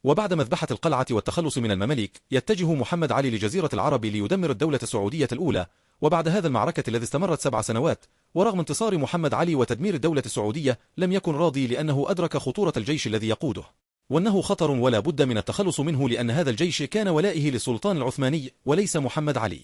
وبعد مذبحة القلعة والتخلص من المماليك يتجه محمد علي لجزيرة العرب ليدمر الدولة السعودية الأولى. وبعد هذا المعركة الذي استمرت 7 سنوات، ورغم انتصار محمد علي وتدمير الدولة السعودية، لم يكن راضي لأنه أدرك خطورة الجيش الذي يقوده، وأنه خطر ولا بد من التخلص منه، لأن هذا الجيش كان ولائه للسلطان العثماني وليس محمد علي.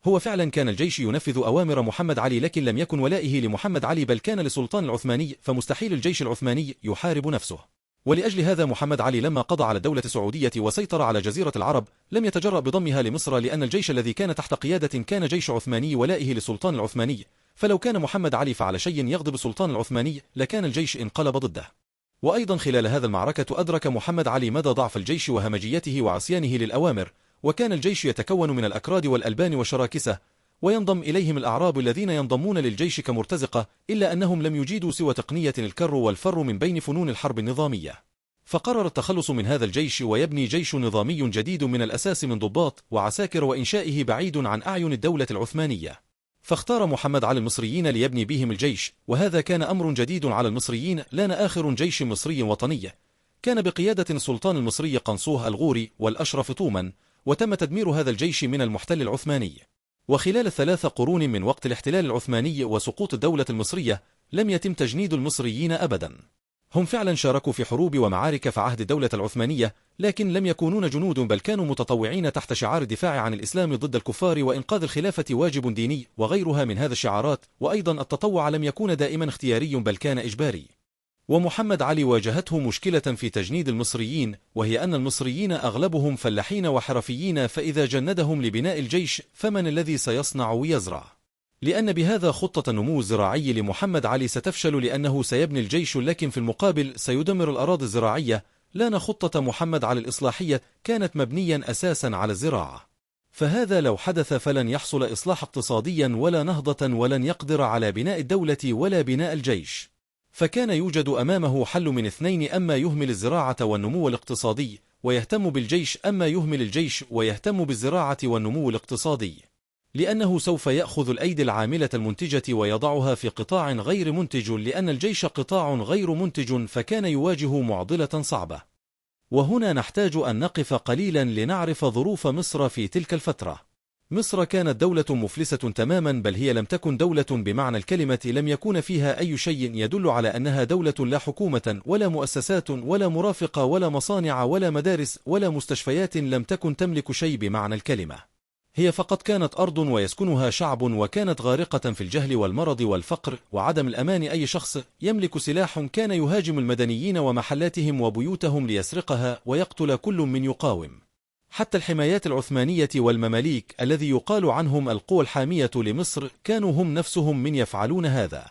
هو فعلا كان الجيش ينفذ أوامر محمد علي، لكن لم يكن ولائه لمحمد علي بل كان للسلطان العثماني، فمستحيل الجيش العثماني يحارب نفسه. ولأجل هذا محمد علي لما قضى على الدولة السعودية وسيطر على جزيرة العرب لم يتجرأ بضمها لمصر، لأن الجيش الذي كان تحت قيادة كان جيش عثماني ولائه للسلطان العثماني، فلو كان محمد علي فعل شيء يغضب السلطان العثماني لكان الجيش انقلب ضده. وأيضا خلال هذا المعركة أدرك محمد علي مدى ضعف الجيش وهمجيته وعصيانه للأوامر، وكان الجيش يتكون من الأكراد والألبان والشراكسة، وينضم إليهم الأعراب الذين ينضمون للجيش كمرتزقة، إلا أنهم لم يجيدوا سوى تقنية الكر والفر من بين فنون الحرب النظامية. فقرر التخلص من هذا الجيش ويبني جيش نظامي جديد من الأساس من ضباط وعساكر، وإنشائه بعيد عن أعين الدولة العثمانية. فاختار محمد علي المصريين ليبني بهم الجيش، وهذا كان أمر جديد على المصريين، لان آخر جيش مصري وطني كان بقيادة السلطان المصري قنصوه الغوري والأشرف طوما، وتم تدمير هذا الجيش من المحتل العثماني. وخلال 3 قرون من وقت الاحتلال العثماني وسقوط الدولة المصرية لم يتم تجنيد المصريين أبدا. هم فعلا شاركوا في حروب ومعارك في عهد الدولة العثمانية، لكن لم يكونون جنود بل كانوا متطوعين تحت شعار الدفاع عن الإسلام ضد الكفار وإنقاذ الخلافة واجب ديني وغيرها من هذا الشعارات. وأيضا التطوع لم يكون دائما اختياري بل كان إجباري. ومحمد علي واجهته مشكلة في تجنيد المصريين، وهي أن المصريين أغلبهم فلاحين وحرفيين، فإذا جندهم لبناء الجيش فمن الذي سيصنع ويزرع؟ لأن بهذا خطة النمو الزراعي لمحمد علي ستفشل، لأنه سيبني الجيش لكن في المقابل سيدمر الأراضي الزراعية، لأن خطة محمد علي الإصلاحية كانت مبنيا أساسا على الزراعة. فهذا لو حدث فلن يحصل إصلاح اقتصاديا ولا نهضة، ولن يقدر على بناء الدولة ولا بناء الجيش. فكان يوجد أمامه حل من 2، أما يهمل الزراعة والنمو الاقتصادي ويهتم بالجيش، أما يهمل الجيش ويهتم بالزراعة والنمو الاقتصادي، لأنه سوف يأخذ الأيدي العاملة المنتجة ويضعها في قطاع غير منتج، لأن الجيش قطاع غير منتج، فكان يواجه معضلة صعبة. وهنا نحتاج أن نقف قليلا لنعرف ظروف مصر في تلك الفترة. مصر كانت دولة مفلسة تماما، بل هي لم تكن دولة بمعنى الكلمة، لم يكون فيها أي شيء يدل على أنها دولة، لا حكومة ولا مؤسسات ولا مرافقة ولا مصانع ولا مدارس ولا مستشفيات، لم تكن تملك شيء بمعنى الكلمة. هي فقط كانت أرض ويسكنها شعب، وكانت غارقة في الجهل والمرض والفقر وعدم الأمان. أي شخص يملك سلاح كان يهاجم المدنيين ومحلاتهم وبيوتهم ليسرقها ويقتل كل من يقاوم. حتى الحمايات العثمانية والمماليك الذي يقال عنهم القوى الحامية لمصر كانوا هم نفسهم من يفعلون هذا.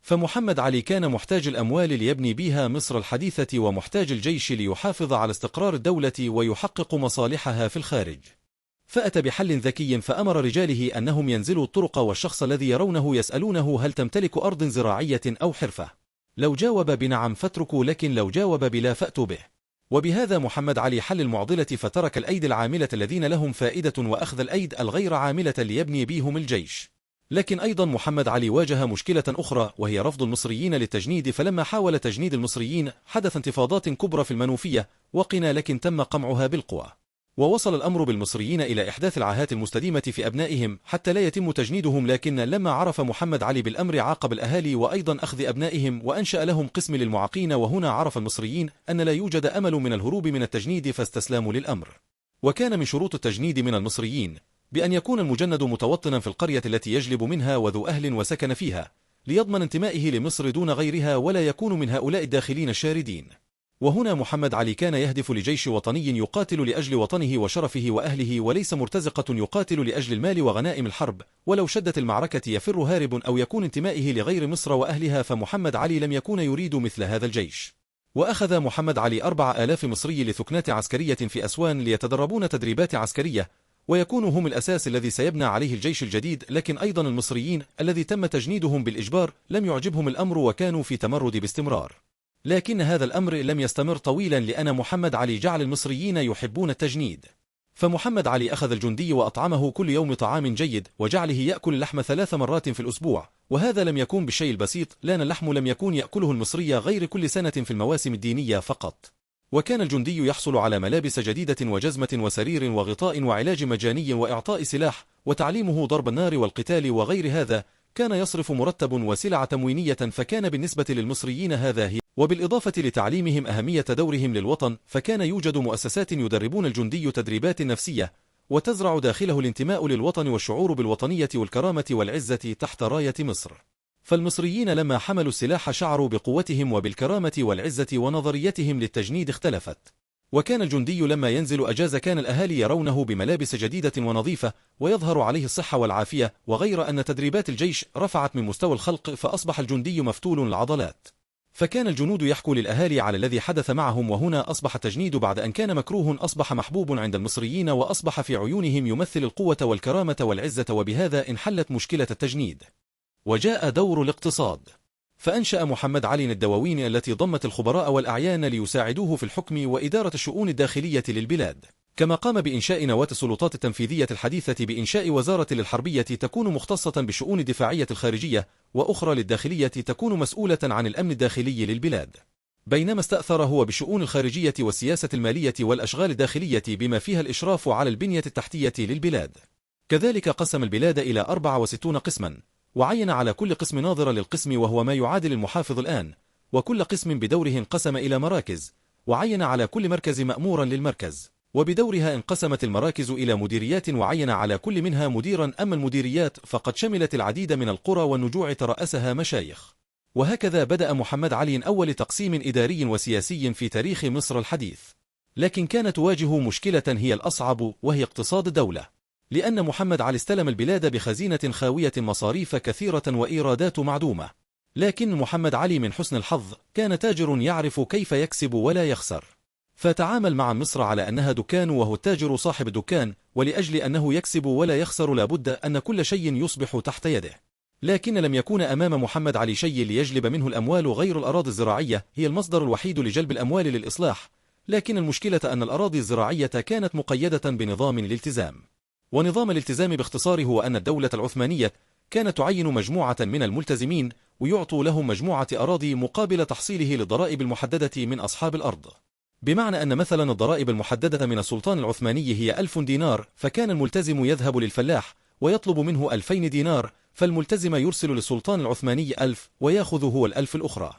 فمحمد علي كان محتاج الأموال ليبني بها مصر الحديثة، ومحتاج الجيش ليحافظ على استقرار الدولة ويحقق مصالحها في الخارج. فأتى بحل ذكي، فأمر رجاله أنهم ينزلوا الطرق، والشخص الذي يرونه يسألونه: هل تمتلك أرض زراعية أو حرفة؟ لو جاوب بنعم فاتركوا، لكن لو جاوب بلا فأتوا به. وبهذا محمد علي حل المعضلة، فترك الأيدي العاملة الذين لهم فائدة وأخذ الأيدي الغير عاملة ليبني بيهم الجيش. لكن أيضا محمد علي واجه مشكلة أخرى، وهي رفض المصريين للتجنيد. فلما حاول تجنيد المصريين حدث انتفاضات كبرى في المنوفية وقنا، لكن تم قمعها بالقوى. ووصل الأمر بالمصريين إلى إحداث العاهات المستديمة في أبنائهم حتى لا يتم تجنيدهم. لكن لما عرف محمد علي بالأمر عاقب الأهالي وأيضا أخذ أبنائهم وأنشأ لهم قسم للمعاقين. وهنا عرف المصريين أن لا يوجد أمل من الهروب من التجنيد، فاستسلاموا للأمر. وكان من شروط التجنيد من المصريين بأن يكون المجند متوطنا في القرية التي يجلب منها وذو أهل وسكن فيها، ليضمن انتمائه لمصر دون غيرها، ولا يكون من هؤلاء الداخلين الشاردين. وهنا محمد علي كان يهدف لجيش وطني يقاتل لأجل وطنه وشرفه وأهله، وليس مرتزقة يقاتل لأجل المال وغنائم الحرب. ولو شدت المعركة يفر هارب أو يكون انتمائه لغير مصر وأهلها، فمحمد علي لم يكون يريد مثل هذا الجيش. وأخذ محمد علي 4000 مصري لثكنات عسكرية في أسوان ليتدربون تدريبات عسكرية، ويكونوا هم الأساس الذي سيبنى عليه الجيش الجديد. لكن أيضا المصريين الذي تم تجنيدهم بالإجبار لم يعجبهم الأمر، وكانوا في تمرد باستمرار. لكن هذا الأمر لم يستمر طويلا، لأن محمد علي جعل المصريين يحبون التجنيد. فمحمد علي أخذ الجندي وأطعمه كل يوم طعام جيد، وجعله يأكل اللحم 3 مرات في الأسبوع. وهذا لم يكون بالشيء البسيط، لأن اللحم لم يكون يأكله المصري غير كل سنة في المواسم الدينية فقط. وكان الجندي يحصل على ملابس جديدة وجزمة وسرير وغطاء وعلاج مجاني وإعطاء سلاح وتعليمه ضرب النار والقتال وغير هذا. كان يصرف مرتب وسلع تموينية، فكان بالنسبة للمصريين هذا هي. وبالإضافة لتعليمهم أهمية دورهم للوطن، فكان يوجد مؤسسات يدربون الجندي تدريبات نفسية وتزرع داخله الانتماء للوطن والشعور بالوطنية والكرامة والعزة تحت راية مصر. فالمصريين لما حملوا السلاح شعروا بقوتهم وبالكرامة والعزة، ونظريتهم للتجنيد اختلفت. وكان الجندي لما ينزل أجازة كان الأهالي يرونه بملابس جديدة ونظيفة ويظهر عليه الصحة والعافية، وغير أن تدريبات الجيش رفعت من مستوى الخلق، فأصبح الجندي مفتول العضلات. فكان الجنود يحكوا للأهالي على الذي حدث معهم، وهنا أصبح التجنيد بعد أن كان مكروه أصبح محبوب عند المصريين، وأصبح في عيونهم يمثل القوة والكرامة والعزة، وبهذا انحلت مشكلة التجنيد. وجاء دور الاقتصاد، فأنشأ محمد علي الدواوين التي ضمت الخبراء والأعيان ليساعدوه في الحكم وإدارة الشؤون الداخلية للبلاد، كما قام بإنشاء نواة السلطات التنفيذية الحديثة بإنشاء وزارة للحربية تكون مختصة بالشؤون الدفاعية الخارجية، وأخرى للداخلية تكون مسؤولة عن الأمن الداخلي للبلاد، بينما استأثر هو بالشؤون الخارجية والسياسة المالية والأشغال الداخلية بما فيها الإشراف على البنية التحتية للبلاد. كذلك قسم البلاد إلى 64 قسما، وعين على كل قسم ناظرا للقسم وهو ما يعادل المحافظ الآن، وكل قسم بدوره انقسم إلى مراكز، وعين على كل مركز مأمورا للمركز، وبدورها انقسمت المراكز إلى مديريات وعين على كل منها مديرا. أما المديريات فقد شملت العديد من القرى والنجوع ترأسها مشايخ. وهكذا بدأ محمد علي أول تقسيم إداري وسياسي في تاريخ مصر الحديث. لكن كانت تواجه مشكلة هي الأصعب، وهي اقتصاد الدولة، لأن محمد علي استلم البلاد بخزينة خاوية، مصاريف كثيرة وإيرادات معدومة. لكن محمد علي من حسن الحظ كان تاجر يعرف كيف يكسب ولا يخسر، فتعامل مع مصر على أنها دكان، وهو التاجر صاحب الدكان، ولأجل أنه يكسب ولا يخسر لابد أن كل شيء يصبح تحت يده. لكن لم يكون أمام محمد علي شيء ليجلب منه الأموال غير الأراضي الزراعية، هي المصدر الوحيد لجلب الأموال للإصلاح. لكن المشكلة أن الأراضي الزراعية كانت مقيدة بنظام الالتزام، ونظام الالتزام باختصار هو أن الدولة العثمانية كانت تعين مجموعة من الملتزمين ويعطوا لهم مجموعة أراضي مقابل تحصيله للضرائب المحددة من أصحاب الأرض. بمعنى أن مثلا الضرائب المحددة من السلطان العثماني هي 1000 دينار، فكان الملتزم يذهب للفلاح ويطلب منه 2000 دينار، فالملتزم يرسل للسلطان العثماني 1000 ويأخذ هو ال1000 الأخرى.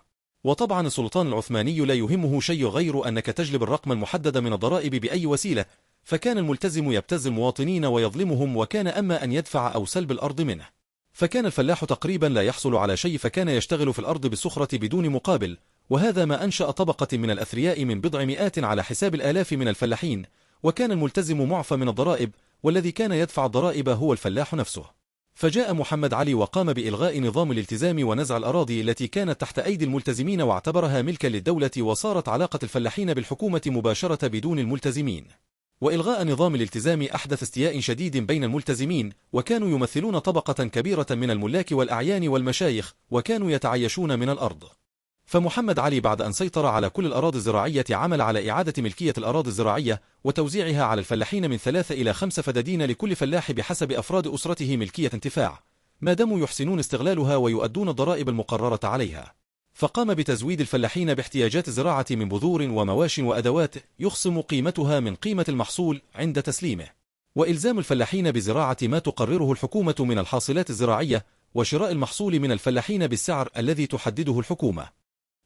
وطبعا السلطان العثماني لا يهمه شيء غير أنك تجلب الرقم المحدد من الضرائب بأي وسيلة، فكان الملتزم يبتز المواطنين ويظلمهم، وكان أما أن يدفع أو سلب الأرض منه. فكان الفلاح تقريبا لا يحصل على شيء، فكان يشتغل في الأرض بالسخرة بدون مقابل، وهذا ما أنشأ طبقة من الأثرياء من بضع مئات على حساب الآلاف من الفلاحين. وكان الملتزم معفى من الضرائب، والذي كان يدفع الضرائب هو الفلاح نفسه. فجاء محمد علي وقام بإلغاء نظام الالتزام ونزع الأراضي التي كانت تحت أيدي الملتزمين، واعتبرها ملكا للدولة، وصارت علاقة الفلاحين بالحكومة مباشرة بدون الملتزمين. وإلغاء نظام الالتزام أحدث استياء شديد بين الملتزمين، وكانوا يمثلون طبقة كبيرة من الملاك والأعيان والمشايخ، وكانوا يتعايشون من الأرض. فمحمد علي بعد أن سيطر على كل الأراضي الزراعية عمل على إعادة ملكية الأراضي الزراعية وتوزيعها على الفلاحين من 3 إلى 5 فدادين لكل فلاح بحسب أفراد أسرته ملكية انتفاع، ما داموا يحسنون استغلالها ويؤدون الضرائب المقررة عليها. فقام بتزويد الفلاحين باحتياجات الزراعة من بذور ومواش وأدوات يخصم قيمتها من قيمة المحصول عند تسليمه، وإلزام الفلاحين بزراعة ما تقرره الحكومة من الحاصلات الزراعية، وشراء المحصول من الفلاحين بالسعر الذي تحدده الحكومة.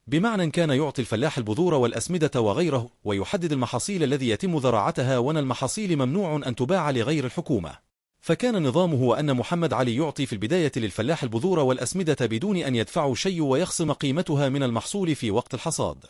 بمعنى كان يعطي الفلاح البذور والأسمدة وغيره، ويحدد المحاصيل الذي يتم زراعتها، وأن المحاصيل ممنوع أن تباع لغير الحكومة. فكان النظام هو أن محمد علي يعطي في البداية للفلاح البذور والأسمدة بدون أن يدفعوا شيء، ويخصم قيمتها من المحصول في وقت الحصاد.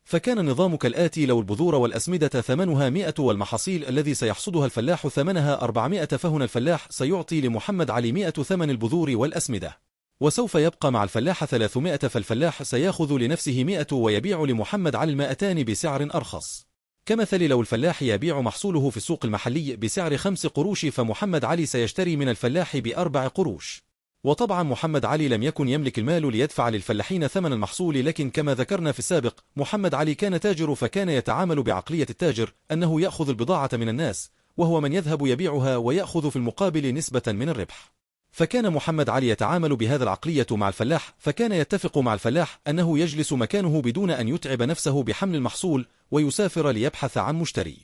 فكان النظام كالآتي: لو البذور والأسمدة ثمنها 100 والمحاصيل الذي سيحصدها الفلاح ثمنها 400، فهنا الفلاح سيعطي لمحمد علي 100 ثمن البذور والأسمدة، وسوف يبقى مع الفلاح 300، فالفلاح سيأخذ لنفسه 100 ويبيع لمحمد علي 200 بسعر أرخص. كمثل لو الفلاح يبيع محصوله في السوق المحلي بسعر 5 قروش، فمحمد علي سيشتري من الفلاح ب4 قروش. وطبعا محمد علي لم يكن يملك المال ليدفع للفلاحين ثمن المحصول، لكن كما ذكرنا في السابق محمد علي كان تاجر، فكان يتعامل بعقلية التاجر، أنه يأخذ البضاعة من الناس، وهو من يذهب يبيعها ويأخذ في المقابل نسبة من الربح. فكان محمد علي يتعامل بهذا العقلية مع الفلاح، فكان يتفق مع الفلاح أنه يجلس مكانه بدون أن يتعب نفسه بحمل المحصول ويسافر ليبحث عن مشتري،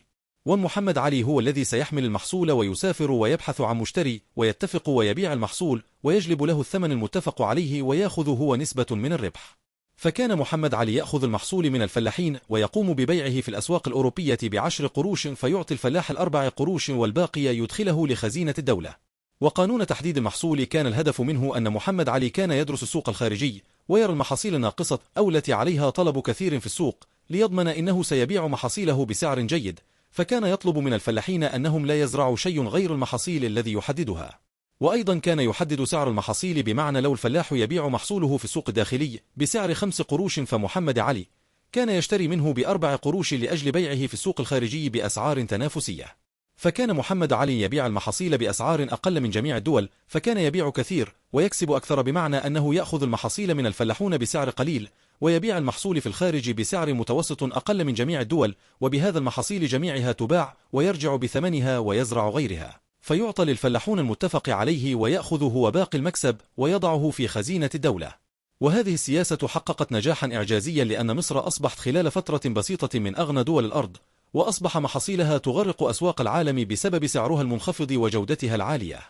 ومحمد علي هو الذي سيحمل المحصول ويسافر ويبحث عن مشتري ويتفق ويبيع المحصول ويجلب له الثمن المتفق عليه ويأخذ هو نسبة من الربح. فكان محمد علي يأخذ المحصول من الفلاحين ويقوم ببيعه في الأسواق الأوروبية ب10 قروش، فيعطي الفلاح 4 قروش والباقي يدخله لخزينة الدولة. وقانون تحديد المحصول كان الهدف منه أن محمد علي كان يدرس السوق الخارجي ويرى المحاصيل الناقصة أو التي عليها طلب كثير في السوق ليضمن إنه سيبيع محاصيله بسعر جيد، فكان يطلب من الفلاحين أنهم لا يزرعوا شيء غير المحاصيل الذي يحددها. وأيضا كان يحدد سعر المحاصيل، بمعنى لو الفلاح يبيع محصوله في السوق الداخلي بسعر 5 قروش فمحمد علي كان يشتري منه ب4 قروش لأجل بيعه في السوق الخارجي بأسعار تنافسية. فكان محمد علي يبيع المحاصيل بأسعار أقل من جميع الدول، فكان يبيع كثير ويكسب أكثر، بمعنى أنه يأخذ المحاصيل من الفلاحون بسعر قليل ويبيع المحصول في الخارج بسعر متوسط أقل من جميع الدول، وبهذا المحاصيل جميعها تباع ويرجع بثمنها ويزرع غيرها، فيعطى للفلاحون المتفق عليه ويأخذ هو باقي المكسب ويضعه في خزينة الدولة. وهذه السياسة حققت نجاحا إعجازيا، لأن مصر أصبحت خلال فترة بسيطة من أغنى دول الأرض، وأصبح محاصيلها تغرق أسواق العالم بسبب سعرها المنخفض وجودتها العالية.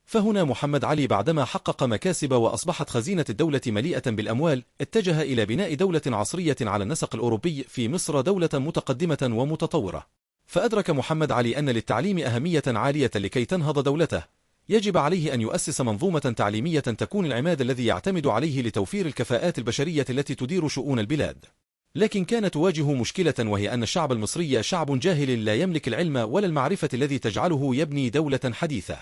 فهنا محمد علي بعدما حقق مكاسب وأصبحت خزينة الدولة مليئة بالأموال، اتجه إلى بناء دولة عصرية على النسق الأوروبي في مصر، دولة متقدمة ومتطورة. فأدرك محمد علي أن للتعليم أهمية عالية، لكي تنهض دولته يجب عليه أن يؤسس منظومة تعليمية تكون العماد الذي يعتمد عليه لتوفير الكفاءات البشرية التي تدير شؤون البلاد. لكن كانت تواجه مشكلة، وهي أن الشعب المصري شعب جاهل لا يملك العلم ولا المعرفة الذي تجعله يبني دولة حديثة.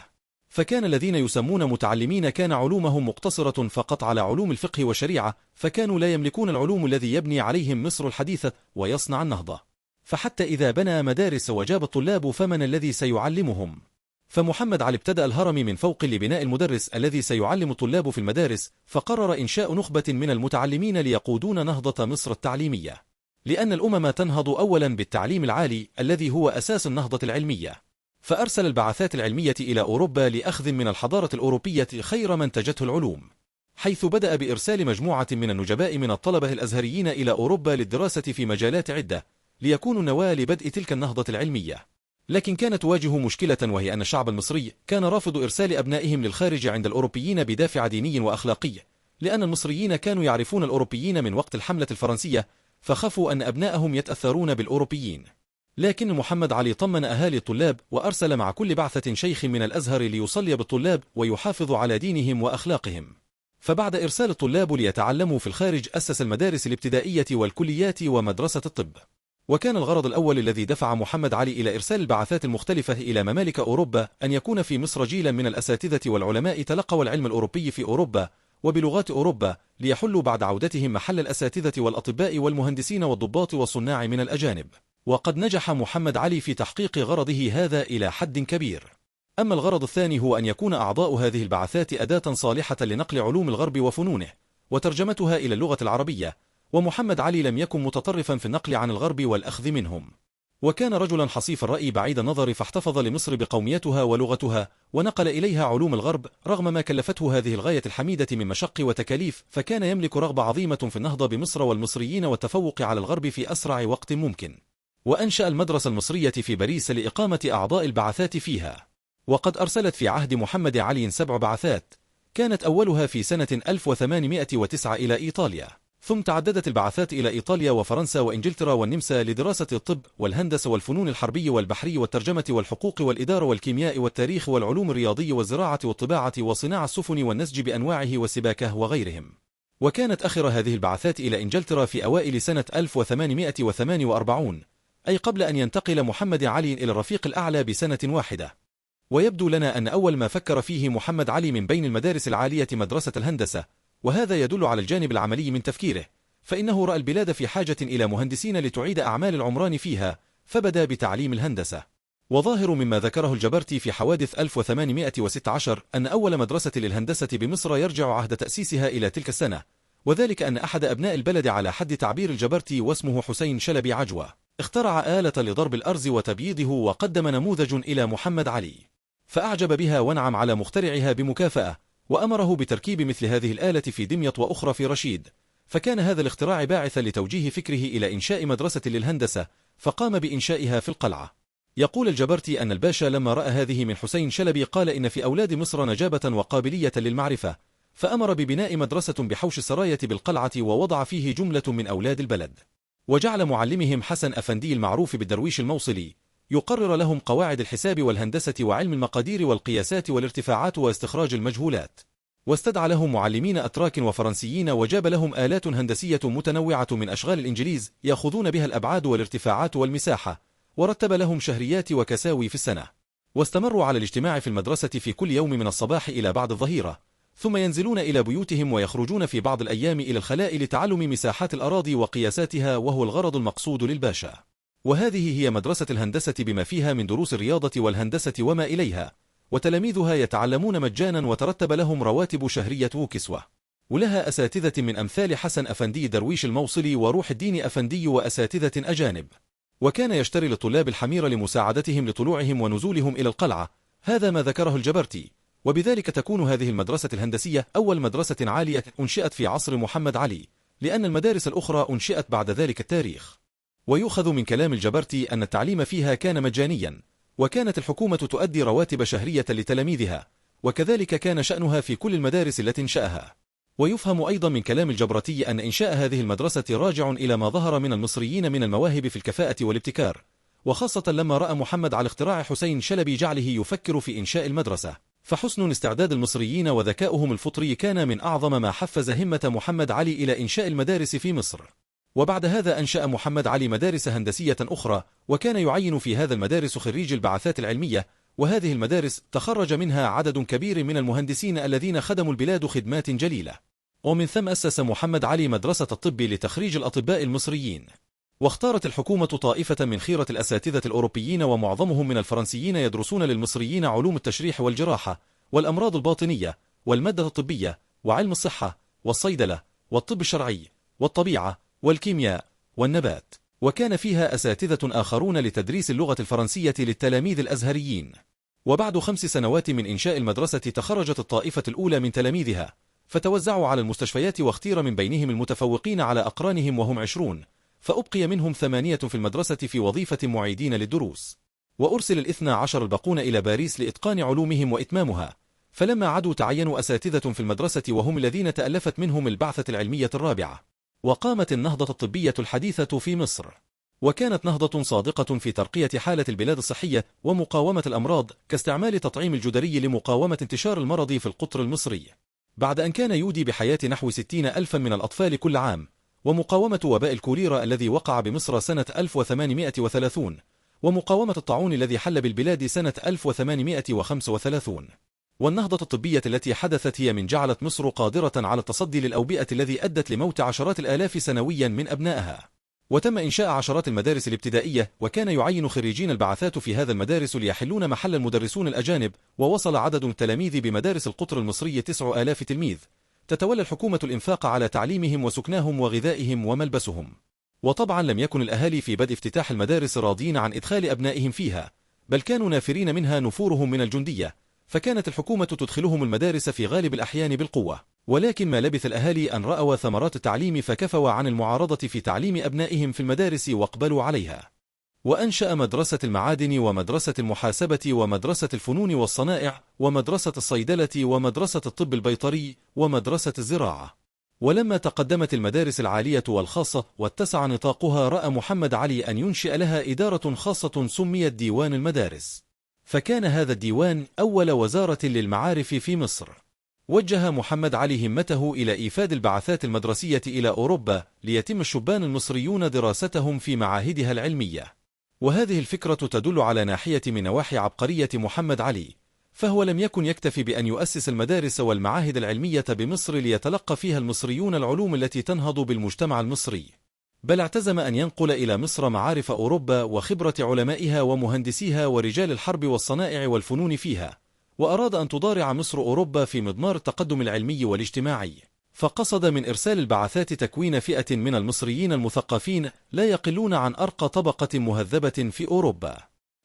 فكان الذين يسمون متعلمين كان علومهم مقتصرة فقط على علوم الفقه والشريعة، فكانوا لا يملكون العلوم الذي يبني عليهم مصر الحديثة ويصنع النهضة. فحتى إذا بنى مدارس وجاب الطلاب فمن الذي سيعلمهم؟ فمحمد علي ابتدأ الهرم من فوق لبناء المدرس الذي سيعلم الطلاب في المدارس، فقرر إنشاء نخبة من المتعلمين ليقودون نهضة مصر التعليمية، لأن الأمم تنهض أولا بالتعليم العالي الذي هو أساس النهضة العلمية. فأرسل البعثات العلمية إلى أوروبا لأخذ من الحضارة الأوروبية خير ما انتجته العلوم، حيث بدأ بإرسال مجموعة من النجباء من الطلبة الأزهريين إلى أوروبا للدراسة في مجالات عدة ليكونوا النواة لبدء تلك النهضة العلمية. لكن كانت تواجه مشكلة، وهي أن الشعب المصري كان رافض إرسال أبنائهم للخارج عند الأوروبيين بدافع ديني وأخلاقي، لأن المصريين كانوا يعرفون الأوروبيين من وقت الحملة الفرنسية، فخافوا أن أبنائهم يتأثرون بالأوروبيين. لكن محمد علي طمن أهالي الطلاب وأرسل مع كل بعثة شيخ من الأزهر ليصلي بالطلاب ويحافظ على دينهم وأخلاقهم. فبعد إرسال الطلاب ليتعلموا في الخارج، أسس المدارس الابتدائية والكليات ومدرسة الطب. وكان الغرض الأول الذي دفع محمد علي إلى إرسال البعثات المختلفة إلى ممالك أوروبا أن يكون في مصر جيلا من الأساتذة والعلماء تلقوا العلم الأوروبي في أوروبا وبلغات أوروبا، ليحلوا بعد عودتهم محل الأساتذة والأطباء والمهندسين والضباط والصناع من الأجانب. وقد نجح محمد علي في تحقيق غرضه هذا إلى حد كبير. أما الغرض الثاني هو أن يكون أعضاء هذه البعثات أداة صالحة لنقل علوم الغرب وفنونه وترجمتها إلى اللغة العربية، ومحمد علي لم يكن متطرفا في النقل عن الغرب والأخذ منهم، وكان رجلا حصيف الرأي بعيد النظر، فاحتفظ لمصر بقوميتها ولغتها ونقل إليها علوم الغرب رغم ما كلفته هذه الغاية الحميدة من مشق وتكاليف. فكان يملك رغبة عظيمة في النهضة بمصر والمصريين والتفوق على الغرب في أسرع وقت ممكن، وأنشأ المدرسة المصرية في باريس لإقامة أعضاء البعثات فيها. وقد أرسلت في عهد محمد علي 7 بعثات، كانت أولها في سنة 1809 إلى إيطاليا، ثم تعددت البعثات إلى إيطاليا وفرنسا وإنجلترا والنمسا لدراسة الطب والهندسة والفنون الحربية والبحرية والترجمة والحقوق والإدارة والكيمياء والتاريخ والعلوم الرياضية والزراعة والطباعة وصناعة السفن والنسج بأنواعه والسباكة وغيرهم. وكانت آخر هذه البعثات إلى إنجلترا في أوائل سنة 1848، أي قبل أن ينتقل محمد علي إلى الرفيق الأعلى بسنة واحدة. ويبدو لنا أن أول ما فكر فيه محمد علي من بين المدارس العالية مدرسة الهندسة، وهذا يدل على الجانب العملي من تفكيره، فإنه رأى البلاد في حاجة إلى مهندسين لتعيد أعمال العمران فيها، فبدأ بتعليم الهندسة. وظاهر مما ذكره الجبرتي في حوادث 1816 أن أول مدرسة للهندسة بمصر يرجع عهد تأسيسها إلى تلك السنة، وذلك أن أحد أبناء البلد على حد تعبير الجبرتي واسمه حسين شلبي عجوة اخترع آلة لضرب الأرز وتبييضه، وقدم نموذج إلى محمد علي، فأعجب بها وانعم على مخترعها بمكافأة، وأمره بتركيب مثل هذه الآلة في دمياط وأخرى في رشيد، فكان هذا الاختراع باعثا لتوجيه فكره إلى إنشاء مدرسة للهندسة، فقام بإنشائها في القلعة. يقول الجبرتي أن الباشا لما رأى هذه من حسين شلبي قال إن في أولاد مصر نجابة وقابلية للمعرفة، فأمر ببناء مدرسة بحوش السراية بالقلعة ووضع فيه جملة من أولاد البلد، وجعل معلمهم حسن أفندي المعروف بالدرويش الموصلي يقرر لهم قواعد الحساب والهندسة وعلم المقادير والقياسات والارتفاعات واستخراج المجهولات، واستدعى لهم معلمين أتراك وفرنسيين، وجاب لهم آلات هندسية متنوعة من أشغال الإنجليز يأخذون بها الأبعاد والارتفاعات والمساحة، ورتب لهم شهريات وكساوي في السنة. واستمروا على الاجتماع في المدرسة في كل يوم من الصباح إلى بعد الظهيرة، ثم ينزلون إلى بيوتهم ويخرجون في بعض الأيام إلى الخلاء لتعلم مساحات الأراضي وقياساتها، وهو الغرض المقصود للباشا. وهذه هي مدرسة الهندسة بما فيها من دروس الرياضة والهندسة وما إليها، وتلاميذها يتعلمون مجانا، وترتب لهم رواتب شهرية وكسوة، ولها أساتذة من أمثال حسن أفندي درويش الموصلي وروح الدين أفندي وأساتذة أجانب. وكان يشتري للطلاب الحمير لمساعدتهم لطلوعهم ونزولهم إلى القلعة. هذا ما ذكره الجبرتي، وبذلك تكون هذه المدرسة الهندسية أول مدرسة عالية أنشئت في عصر محمد علي، لأن المدارس الأخرى أنشئت بعد ذلك التاريخ. ويؤخذ من كلام الجبرتي أن التعليم فيها كان مجانيا، وكانت الحكومة تؤدي رواتب شهرية لتلاميذها، وكذلك كان شأنها في كل المدارس التي انشأها. ويفهم أيضا من كلام الجبرتي أن إنشاء هذه المدرسة راجع إلى ما ظهر من المصريين من المواهب في الكفاءة والابتكار، وخاصة لما رأى محمد على اختراع حسين شلبي جعله يفكر في إنشاء المدرسة، فحسن استعداد المصريين وذكاؤهم الفطري كان من أعظم ما حفز همة محمد علي إلى إنشاء المدارس في مصر. وبعد هذا أنشأ محمد علي مدارس هندسية أخرى، وكان يعين في هذا المدارس خريج البعثات العلمية، وهذه المدارس تخرج منها عدد كبير من المهندسين الذين خدموا البلاد خدمات جليلة. ومن ثم أسس محمد علي مدرسة الطب لتخريج الأطباء المصريين. واختارت الحكومة طائفة من خيرة الأساتذة الأوروبيين ومعظمهم من الفرنسيين يدرسون للمصريين علوم التشريح والجراحة والأمراض الباطنية والمادة الطبية وعلم الصحة والصيدلة والطب الشرعي والطبيعة والكيمياء والنبات. وكان فيها أساتذة آخرون لتدريس اللغة الفرنسية للتلاميذ الأزهريين. وبعد 5 سنوات من إنشاء المدرسة تخرجت الطائفة الأولى من تلاميذها، فتوزعوا على المستشفيات، واختير من بينهم المتفوقين على أقرانهم وهم 20، فأبقي منهم 8 في المدرسة في وظيفة معيدين للدروس. وأرسل 12 الباقون إلى باريس لإتقان علومهم وإتمامها، فلما عدوا تعينوا أساتذة في المدرسة، وهم الذين تألفت منهم البعثة العلمية الرابعة. وقامت النهضة الطبية الحديثة في مصر، وكانت نهضة صادقة في ترقية حالة البلاد الصحية ومقاومة الأمراض، كاستعمال تطعيم الجدري لمقاومة انتشار المرض في القطر المصري، بعد أن كان يودي بحياة نحو 60,000 من الأطفال كل عام، ومقاومة وباء الكوليرا الذي وقع بمصر سنة 1830، ومقاومة الطاعون الذي حل بالبلاد سنة 1835. والنهضة الطبية التي حدثت هي من جعلت مصر قادرة على التصدي للأوبئة الذي أدت لموت عشرات الآلاف سنويا من أبنائها. وتم إنشاء عشرات المدارس الابتدائية، وكان يعين خريجين البعثات في هذا المدارس ليحلون محل المدرسون الأجانب، ووصل عدد التلاميذ بمدارس القطر المصري 9,000 تلميذ، تتولى الحكومة الإنفاق على تعليمهم وسكناهم وغذائهم وملبسهم. وطبعا لم يكن الأهالي في بدء افتتاح المدارس راضين عن إدخال أبنائهم فيها، بل كانوا نافرين منها نفورهم من الجندية، فكانت الحكومة تدخلهم المدارس في غالب الأحيان بالقوة. ولكن ما لبث الأهالي أن رأوا ثمرات التعليم فكفوا عن المعارضة في تعليم أبنائهم في المدارس واقبلوا عليها. وأنشأ مدرسة المعادن ومدرسة المحاسبة ومدرسة الفنون والصنائع ومدرسة الصيدلة ومدرسة الطب البيطري ومدرسة الزراعة. ولما تقدمت المدارس العالية والخاصة واتسع نطاقها، رأى محمد علي أن ينشئ لها إدارة خاصة سميت ديوان المدارس، فكان هذا الديوان أول وزارة للمعارف في مصر. وجه محمد علي همته إلى إيفاد البعثات المدرسية إلى أوروبا ليتم الشبان المصريون دراستهم في معاهدها العلمية. وهذه الفكرة تدل على ناحية من نواحي عبقرية محمد علي، فهو لم يكن يكتفي بأن يؤسس المدارس والمعاهد العلمية بمصر ليتلقى فيها المصريون العلوم التي تنهض بالمجتمع المصري، بل اعتزم أن ينقل إلى مصر معارف أوروبا وخبرة علمائها ومهندسيها ورجال الحرب والصنائع والفنون فيها، وأراد أن تضارع مصر أوروبا في مضمار التقدم العلمي والاجتماعي، فقصد من إرسال البعثات تكوين فئة من المصريين المثقفين لا يقلون عن أرقى طبقة مهذبة في أوروبا.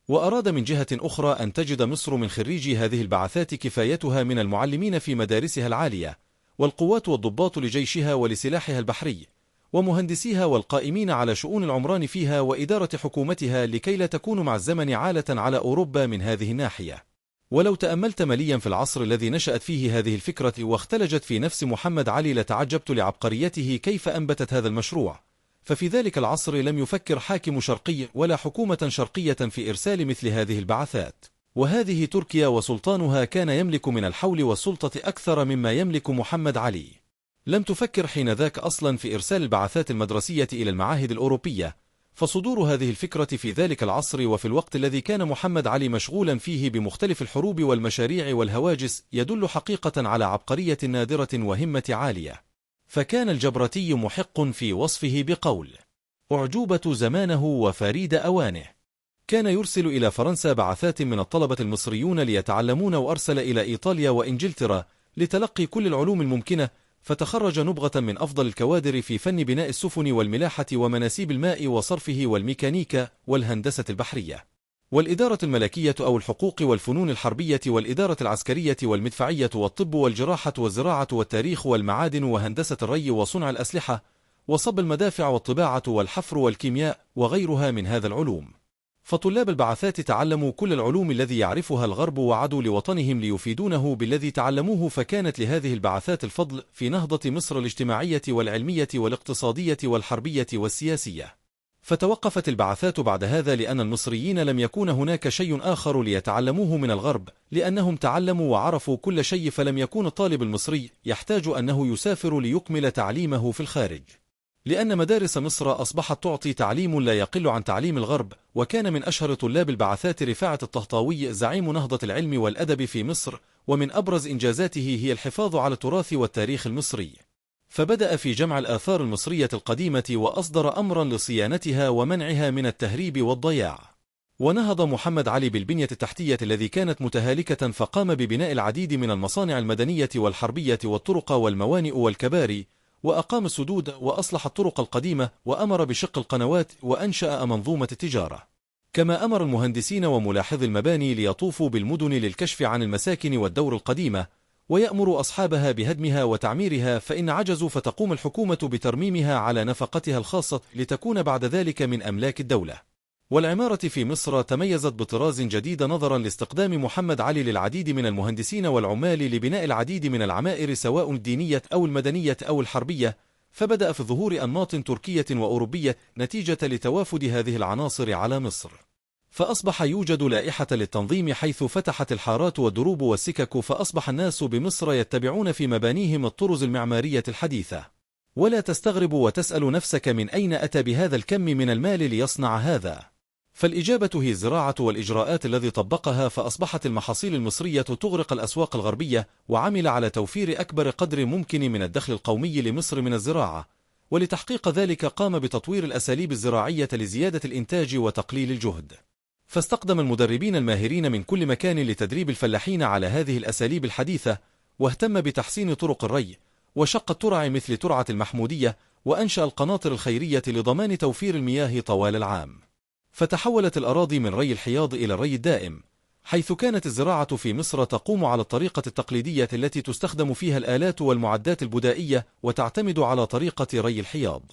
وأراد من جهة أخرى أن تجد مصر من خريجي هذه البعثات كفايتها من المعلمين في مدارسها العالية، والقوات والضباط لجيشها ولسلاحها البحري، ومهندسيها والقائمين على شؤون العمران فيها وإدارة حكومتها، لكي لا تكون مع الزمن عالة على أوروبا من هذه الناحية. ولو تأملت مليا في العصر الذي نشأت فيه هذه الفكرة واختلجت في نفس محمد علي لتعجبت لعبقريته كيف أنبتت هذا المشروع. ففي ذلك العصر لم يفكر حاكم شرقي ولا حكومة شرقية في إرسال مثل هذه البعثات، وهذه تركيا وسلطانها كان يملك من الحول والسلطة أكثر مما يملك محمد علي. لم تفكر حينذاك أصلا في إرسال البعثات المدرسية إلى المعاهد الأوروبية، فصدور هذه الفكرة في ذلك العصر وفي الوقت الذي كان محمد علي مشغولا فيه بمختلف الحروب والمشاريع والهواجس يدل حقيقة على عبقرية نادرة وهمة عالية. فكان الجبرتي محق في وصفه بقول: أعجوبة زمانه وفريد أوانه. كان يرسل إلى فرنسا بعثات من الطلبة المصريون ليتعلمون، وأرسل إلى إيطاليا وإنجلترا لتلقي كل العلوم الممكنة، فتخرج نبغة من أفضل الكوادر في فن بناء السفن والملاحة ومناسيب الماء وصرفه والميكانيكا والهندسة البحرية والإدارة الملكية أو الحقوق والفنون الحربية والإدارة العسكرية والمدفعية والطب والجراحة والزراعة والتاريخ والمعادن وهندسة الري وصنع الأسلحة وصب المدافع والطباعة والحفر والكيمياء وغيرها من هذا العلوم. فطلاب البعثات تعلموا كل العلوم الذي يعرفها الغرب وعادوا لوطنهم ليفيدونه بالذي تعلموه، فكانت لهذه البعثات الفضل في نهضة مصر الاجتماعية والعلمية والاقتصادية والحربية والسياسية. فتوقفت البعثات بعد هذا لأن المصريين لم يكون هناك شيء آخر ليتعلموه من الغرب، لأنهم تعلموا وعرفوا كل شيء، فلم يكون الطالب المصري يحتاج أنه يسافر ليكمل تعليمه في الخارج، لأن مدارس مصر أصبحت تعطي تعليم لا يقل عن تعليم الغرب. وكان من أشهر طلاب البعثات رفاعة الطهطاوي زعيم نهضة العلم والأدب في مصر، ومن أبرز إنجازاته هي الحفاظ على التراث والتاريخ المصري، فبدأ في جمع الآثار المصرية القديمة وأصدر أمرا لصيانتها ومنعها من التهريب والضياع. ونهض محمد علي بالبنية التحتية الذي كانت متهالكة، فقام ببناء العديد من المصانع المدنية والحربية والطرق والموانئ والكباري، وأقام السدود وأصلح الطرق القديمة، وأمر بشق القنوات، وأنشأ منظومة التجارة. كما أمر المهندسين وملاحظي المباني ليطوفوا بالمدن للكشف عن المساكن والدور القديمة، ويأمر أصحابها بهدمها وتعميرها، فإن عجزوا فتقوم الحكومة بترميمها على نفقتها الخاصة لتكون بعد ذلك من أملاك الدولة. والعمارة في مصر تميزت بطراز جديد نظرا لاستقدام محمد علي للعديد من المهندسين والعمال لبناء العديد من العمائر، سواء الدينية أو المدنية أو الحربية، فبدأ في ظهور أنماط تركية وأوروبية نتيجة لتوافد هذه العناصر على مصر. فأصبح يوجد لائحة للتنظيم، حيث فتحت الحارات والدروب والسكك، فأصبح الناس بمصر يتبعون في مبانيهم الطرز المعمارية الحديثة. ولا تستغرب وتسأل نفسك من أين أتى بهذا الكم من المال ليصنع هذا؟ فالإجابة هي الزراعة والإجراءات الذي طبقها، فأصبحت المحاصيل المصرية تغرق الأسواق الغربية، وعمل على توفير أكبر قدر ممكن من الدخل القومي لمصر من الزراعة، ولتحقيق ذلك قام بتطوير الأساليب الزراعية لزيادة الإنتاج وتقليل الجهد. فاستخدم المدربين الماهرين من كل مكان لتدريب الفلاحين على هذه الأساليب الحديثة، واهتم بتحسين طرق الري وشق الترع مثل ترعة المحمودية، وأنشأ القناطر الخيرية لضمان توفير المياه طوال العام. فتحولت الأراضي من ري الحياض إلى الري الدائم، حيث كانت الزراعة في مصر تقوم على الطريقة التقليدية التي تستخدم فيها الآلات والمعدات البدائية، وتعتمد على طريقة ري الحياض.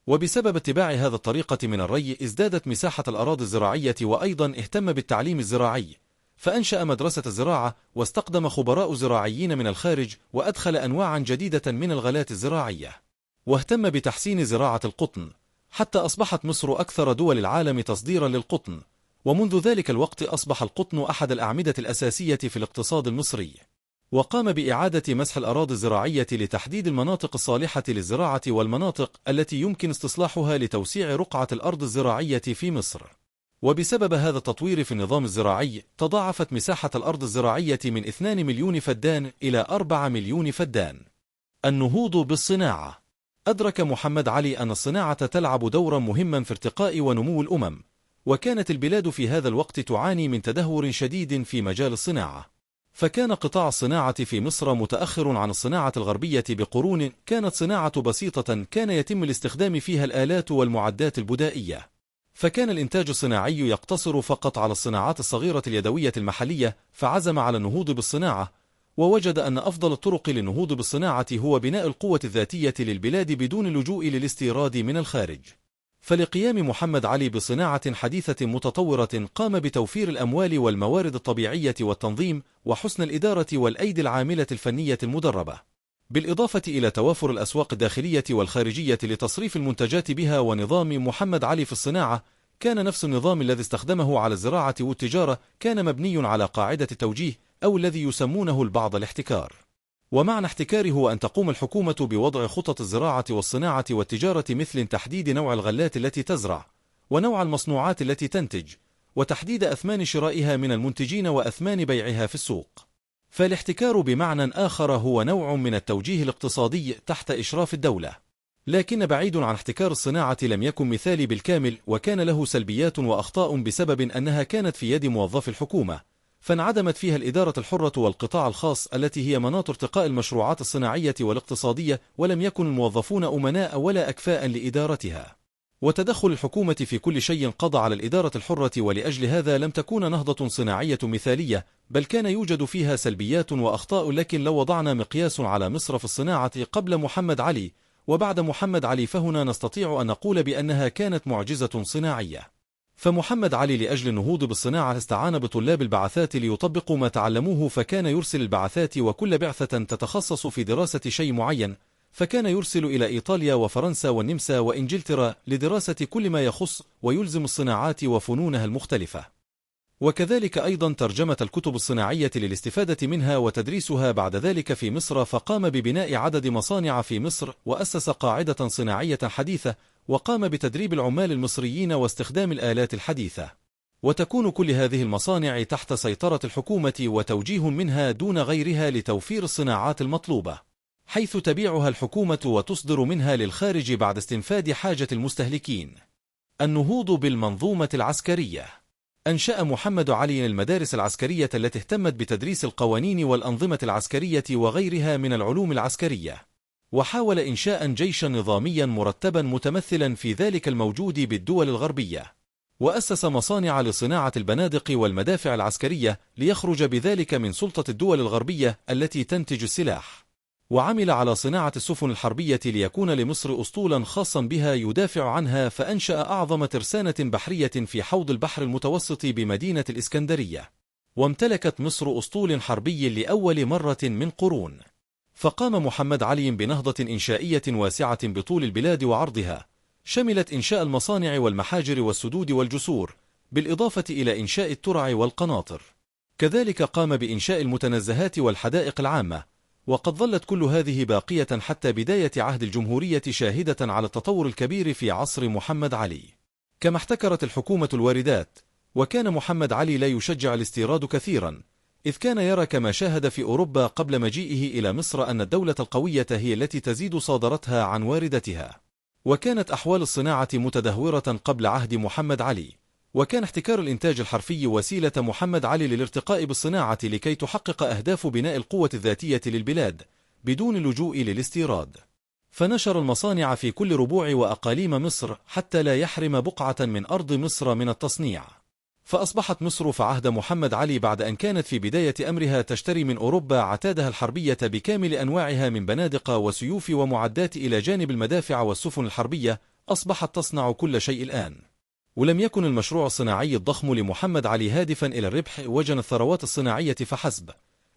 وبسبب اتباع هذا الطريقة من الري ازدادت مساحة الأراضي الزراعية، وأيضا اهتم بالتعليم الزراعي، فأنشأ مدرسة الزراعة، واستخدم خبراء زراعيين من الخارج، وأدخل أنواعا جديدة من الغلات الزراعية، واهتم بتحسين زراعة القطن، حتى أصبحت مصر أكثر دول العالم تصديرا للقطن. ومنذ ذلك الوقت أصبح القطن أحد الأعمدة الأساسية في الاقتصاد المصري. وقام بإعادة مسح الأراضي الزراعية لتحديد المناطق الصالحة للزراعة والمناطق التي يمكن استصلاحها لتوسيع رقعة الأرض الزراعية في مصر. وبسبب هذا التطوير في النظام الزراعي تضاعفت مساحة الأرض الزراعية من 2 مليون فدان إلى 4 مليون فدان. النهوض بالصناعة. أدرك محمد علي أن الصناعة تلعب دورا مهما في ارتقاء ونمو الأمم، وكانت البلاد في هذا الوقت تعاني من تدهور شديد في مجال الصناعة، فكان قطاع الصناعة في مصر متأخر عن الصناعة الغربية بقرون. كانت صناعة بسيطة كان يتم الاستخدام فيها الآلات والمعدات البدائية، فكان الإنتاج الصناعي يقتصر فقط على الصناعات الصغيرة اليدوية المحلية، فعزم على النهوض بالصناعة، ووجد أن أفضل الطرق للنهوض بالصناعة هو بناء القوة الذاتية للبلاد بدون اللجوء للاستيراد من الخارج. فلقيام محمد علي بصناعة حديثة متطورة قام بتوفير الأموال والموارد الطبيعية والتنظيم وحسن الإدارة والأيدي العاملة الفنية المدربة، بالإضافة إلى توافر الأسواق الداخلية والخارجية لتصريف المنتجات بها. ونظام محمد علي في الصناعة كان نفس النظام الذي استخدمه على الزراعة والتجارة، كان مبني على قاعدة التوجيه أو الذي يسمونه البعض الاحتكار. ومعنى احتكاره هو أن تقوم الحكومة بوضع خطط الزراعة والصناعة والتجارة، مثل تحديد نوع الغلات التي تزرع، ونوع المصنوعات التي تنتج، وتحديد أثمان شرائها من المنتجين وأثمان بيعها في السوق. فالاحتكار بمعنى آخر هو نوع من التوجيه الاقتصادي تحت إشراف الدولة، لكن بعيد عن احتكار الصناعة لم يكن مثالي بالكامل، وكان له سلبيات وأخطاء بسبب أنها كانت في يد موظف الحكومة، فانعدمت فيها الإدارة الحرة والقطاع الخاص التي هي مناط ارتقاء المشروعات الصناعية والاقتصادية، ولم يكن الموظفون أمناء ولا أكفاء لإدارتها. وتدخل الحكومة في كل شيء قضى على الإدارة الحرة، ولأجل هذا لم تكون نهضة صناعية مثالية، بل كان يوجد فيها سلبيات وأخطاء. لكن لو وضعنا مقياس على مصر في الصناعة قبل محمد علي وبعد محمد علي، فهنا نستطيع أن نقول بأنها كانت معجزة صناعية. فمحمد علي لأجل النهوض بالصناعة استعان بطلاب البعثات ليطبقوا ما تعلموه، فكان يرسل البعثات وكل بعثة تتخصص في دراسة شيء معين، فكان يرسل إلى إيطاليا وفرنسا والنمسا وإنجلترا لدراسة كل ما يخص ويلزم الصناعات وفنونها المختلفة، وكذلك أيضا ترجمة الكتب الصناعية للاستفادة منها وتدريسها بعد ذلك في مصر. فقام ببناء عدد مصانع في مصر، وأسس قاعدة صناعية حديثة، وقام بتدريب العمال المصريين واستخدام الآلات الحديثة. وتكون كل هذه المصانع تحت سيطرة الحكومة وتوجيه منها دون غيرها لتوفير الصناعات المطلوبة، حيث تبيعها الحكومة وتصدر منها للخارج بعد استنفاد حاجة المستهلكين. النهوض بالمنظومة العسكرية. أنشأ محمد علي المدارس العسكرية التي اهتمت بتدريس القوانين والأنظمة العسكرية وغيرها من العلوم العسكرية، وحاول إنشاء جيشا نظاميا مرتبا متمثلا في ذلك الموجود بالدول الغربية، وأسس مصانع لصناعة البنادق والمدافع العسكرية ليخرج بذلك من سلطة الدول الغربية التي تنتج السلاح، وعمل على صناعة السفن الحربية ليكون لمصر أسطولا خاصا بها يدافع عنها، فأنشأ أعظم ترسانة بحرية في حوض البحر المتوسط بمدينة الإسكندرية، وامتلكت مصر أسطول حربي لأول مرة من قرون. فقام محمد علي بنهضة إنشائية واسعة بطول البلاد وعرضها، شملت إنشاء المصانع والمحاجر والسدود والجسور، بالإضافة إلى إنشاء الترع والقناطر. كذلك قام بإنشاء المتنزهات والحدائق العامة، وقد ظلت كل هذه باقية حتى بداية عهد الجمهورية، شاهدة على التطور الكبير في عصر محمد علي. كما احتكرت الحكومة الواردات، وكان محمد علي لا يشجع الاستيراد كثيرا، إذ كان يرى كما شاهد في أوروبا قبل مجيئه إلى مصر أن الدولة القوية هي التي تزيد صادرتها عن واردتها. وكانت أحوال الصناعة متدهورة قبل عهد محمد علي، وكان احتكار الإنتاج الحرفي وسيلة محمد علي للارتقاء بالصناعة لكي تحقق أهداف بناء القوة الذاتية للبلاد بدون اللجوء للاستيراد. فنشر المصانع في كل ربوع وأقاليم مصر حتى لا يحرم بقعة من أرض مصر من التصنيع. فأصبحت مصر في عهد محمد علي، بعد أن كانت في بداية أمرها تشتري من أوروبا عتادها الحربية بكامل أنواعها من بنادق وسيوف ومعدات إلى جانب المدافع والسفن الحربية، أصبحت تصنع كل شيء الآن. ولم يكن المشروع الصناعي الضخم لمحمد علي هادفا إلى الربح وجنى الثروات الصناعية فحسب،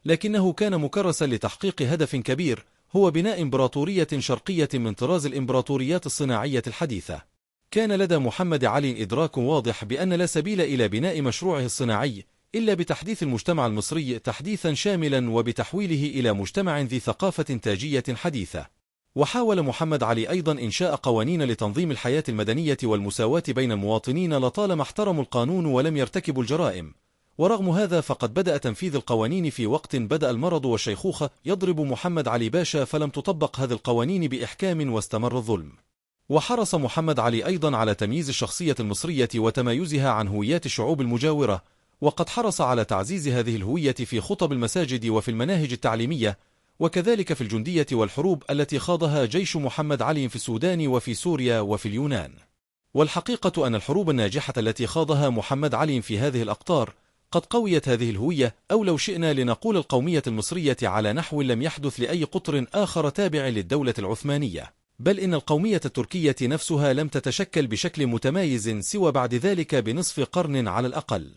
لكنه كان مكرسا لتحقيق هدف كبير، هو بناء إمبراطورية شرقية من طراز الإمبراطوريات الصناعية الحديثة. كان لدى محمد علي إدراك واضح بأن لا سبيل إلى بناء مشروعه الصناعي إلا بتحديث المجتمع المصري تحديثا شاملا، وبتحويله إلى مجتمع ذي ثقافة تاجية حديثة. وحاول محمد علي أيضا إنشاء قوانين لتنظيم الحياة المدنية والمساواة بين المواطنين، لطالما احترموا القانون ولم يرتكبوا الجرائم. ورغم هذا فقد بدأ تنفيذ القوانين في وقت بدأ المرض والشيخوخة يضرب محمد علي باشا، فلم تطبق هذه القوانين بإحكام واستمر الظلم. وحرص محمد علي أيضا على تمييز الشخصية المصرية وتمايزها عن هويات الشعوب المجاورة، وقد حرص على تعزيز هذه الهوية في خطب المساجد وفي المناهج التعليمية، وكذلك في الجندية والحروب التي خاضها جيش محمد علي في السودان وفي سوريا وفي اليونان. والحقيقة أن الحروب الناجحة التي خاضها محمد علي في هذه الأقطار قد قويت هذه الهوية، أو لو شئنا لنقول القومية المصرية، على نحو لم يحدث لأي قطر آخر تابع للدولة العثمانية، بل إن القومية التركية نفسها لم تتشكل بشكل متمايز سوى بعد ذلك بنصف قرن على الأقل.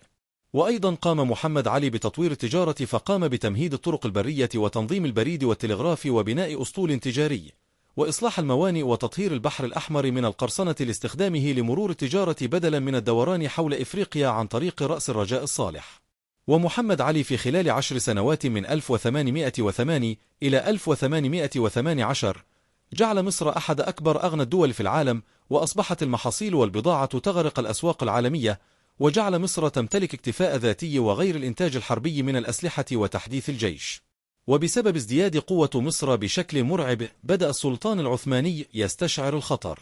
وأيضا قام محمد علي بتطوير التجارة، فقام بتمهيد الطرق البرية وتنظيم البريد والتلغراف وبناء أسطول تجاري وإصلاح الموانئ وتطهير البحر الأحمر من القرصنة لاستخدامه لمرور التجارة بدلا من الدوران حول إفريقيا عن طريق رأس الرجاء الصالح. ومحمد علي في خلال 10 سنوات من 1808 إلى 1818 جعل مصر أحد أكبر أغنى الدول في العالم، وأصبحت المحاصيل والبضاعة تغرق الأسواق العالمية، وجعل مصر تمتلك اكتفاء ذاتي وغير الإنتاج الحربي من الأسلحة وتحديث الجيش. وبسبب ازدياد قوة مصر بشكل مرعب بدأ السلطان العثماني يستشعر الخطر.